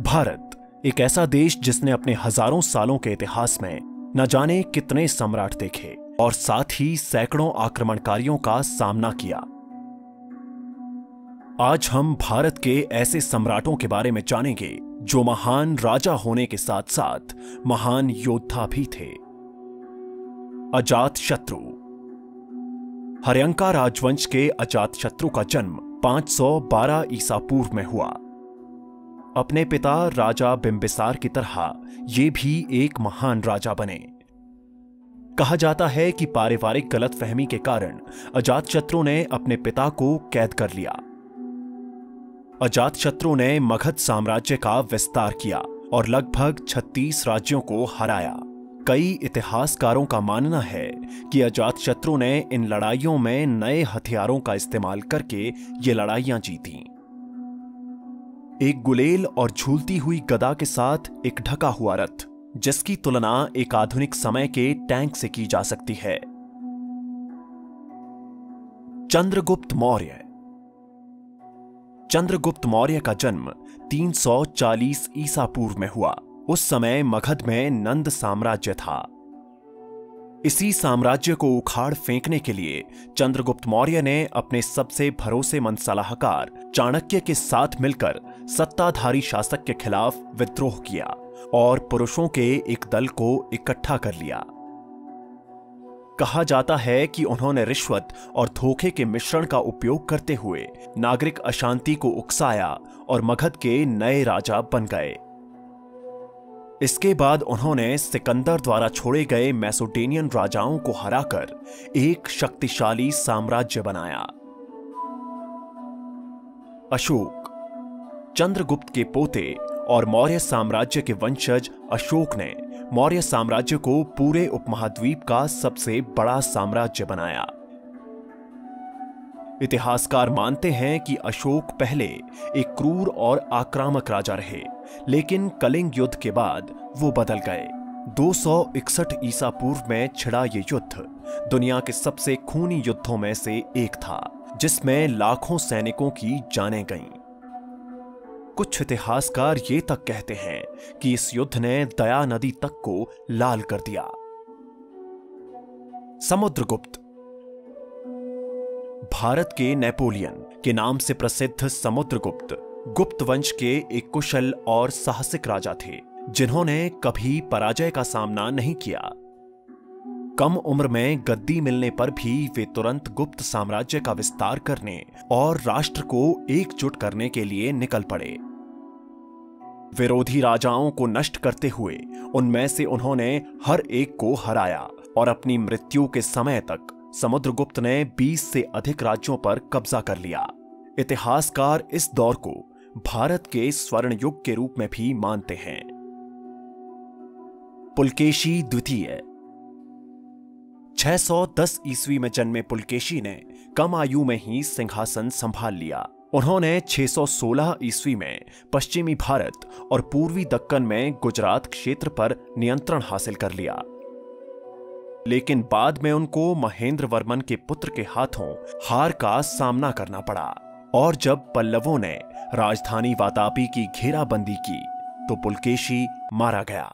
भारत एक ऐसा देश जिसने अपने हजारों सालों के इतिहास में न जाने कितने सम्राट देखे और साथ ही सैकड़ों आक्रमणकारियों का सामना किया। आज हम भारत के ऐसे सम्राटों के बारे में जानेंगे जो महान राजा होने के साथ साथ महान योद्धा भी थे। अजातशत्रु। हर्यंका राजवंश के अजातशत्रु का जन्म 512 ईसा पूर्व में हुआ। अपने पिता राजा बिंबिसार की तरह ये भी एक महान राजा बने। कहा जाता है कि पारिवारिक गलतफहमी के कारण अजातशत्रु ने अपने पिता को कैद कर लिया। अजातशत्रु ने मगध साम्राज्य का विस्तार किया और लगभग 36 राज्यों को हराया। कई इतिहासकारों का मानना है कि अजातशत्रु ने इन लड़ाइयों में नए हथियारों का इस्तेमाल करके ये लड़ाइयां जीतीं। एक गुलेल और झूलती हुई गदा के साथ एक ढका हुआ रथ, जिसकी तुलना एक आधुनिक समय के टैंक से की जा सकती है। चंद्रगुप्त मौर्य। चंद्रगुप्त मौर्य का जन्म 340 ईसा पूर्व में हुआ। उस समय मगध में नंद साम्राज्य था। इसी साम्राज्य को उखाड़ फेंकने के लिए चंद्रगुप्त मौर्य ने अपने सबसे भरोसेमंद सलाहकार चाणक्य के साथ मिलकर सत्ताधारी शासक के खिलाफ विद्रोह किया और पुरुषों के एक दल को इकट्ठा कर लिया। कहा जाता है कि उन्होंने रिश्वत और धोखे के मिश्रण का उपयोग करते हुए नागरिक अशांति को उकसाया और मगध के नए राजा बन गए। इसके बाद उन्होंने सिकंदर द्वारा छोड़े गए मैसोटेनियन राजाओं को हराकर एक शक्तिशाली साम्राज्य बनाया। अशोक। चंद्रगुप्त के पोते और मौर्य साम्राज्य के वंशज अशोक ने मौर्य साम्राज्य को पूरे उपमहाद्वीप का सबसे बड़ा साम्राज्य बनाया। इतिहासकार मानते हैं कि अशोक पहले एक क्रूर और आक्रामक राजा रहे, लेकिन कलिंग युद्ध के बाद वो बदल गए। 261 ईसा पूर्व में छिड़ा ये युद्ध दुनिया के सबसे खूनी युद्धों में से एक था, जिसमें लाखों सैनिकों की जानें गईं। कुछ इतिहासकार ये तक कहते हैं कि इस युद्ध ने दया नदी तक को लाल कर दिया। समुद्रगुप्त। भारत के नेपोलियन के नाम से प्रसिद्ध समुद्रगुप्त गुप्त वंश के एक कुशल और साहसिक राजा थे, जिन्होंने कभी पराजय का सामना नहीं किया। कम उम्र में गद्दी मिलने पर भी वे तुरंत गुप्त साम्राज्य का विस्तार करने और राष्ट्र को एकजुट करने के लिए निकल पड़े। विरोधी राजाओं को नष्ट करते हुए उनमें से उन्होंने हर एक को हराया और अपनी मृत्यु के समय तक समुद्रगुप्त ने 20 से अधिक राज्यों पर कब्जा कर लिया। इतिहासकार इस दौर को भारत के स्वर्ण युग के रूप में भी मानते हैं। पुलकेशी द्वितीय। 610 ईस्वी में जन्मे पुलकेशी ने कम आयु में ही सिंहासन संभाल लिया। उन्होंने 616 ईस्वी में पश्चिमी भारत और पूर्वी दक्कन में गुजरात क्षेत्र पर नियंत्रण हासिल कर लिया, लेकिन बाद में उनको महेंद्र वर्मन के पुत्र के हाथों हार का सामना करना पड़ा और जब पल्लवों ने राजधानी वातापी की घेराबंदी की तो पुलकेशी मारा गया।